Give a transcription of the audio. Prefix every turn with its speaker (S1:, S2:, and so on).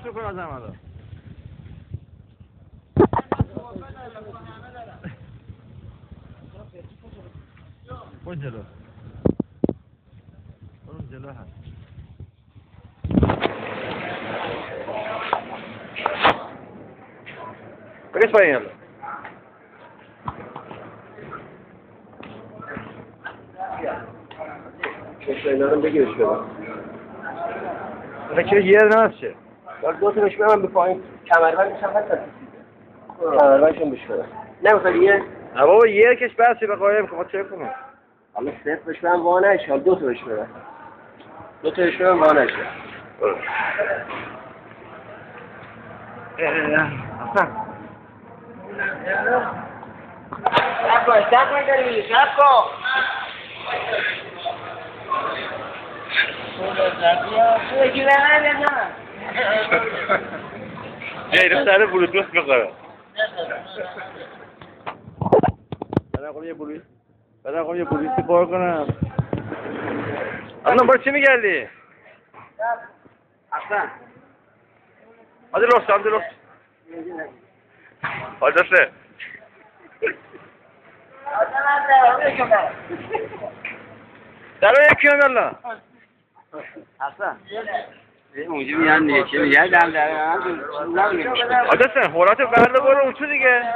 S1: پخش میکنه از همه رو برو جلو برو جلو هست بگیش پایین یالا
S2: اینا رو بگیرش بدم.
S1: چه یه نماز چه؟
S2: باید دو تا بهش بدم به پایین کمربندش هم هست کمربندش هم بهش بدم نمیخواد یه؟
S1: نه بابا یکش بسی به قایم که ما چه کنم؟
S2: حالا صفر بهش بدم وانش حالا دو تا بهش بدم دو تا بهش بدم وانش
S1: اصلا
S2: شب کن داری شب کن
S1: جایرم سر بلوتوث بخوره بدن یه بلوتوث بدن یه بلوتوثی بار کنم اصلا برای چی میگردی؟
S2: اصلا
S1: hadi los hadi los hadi درو یکی الله
S2: اصلا اونجا میان دیگه چه میگه دم در
S1: حادثه حالت برده برو اون تو دیگه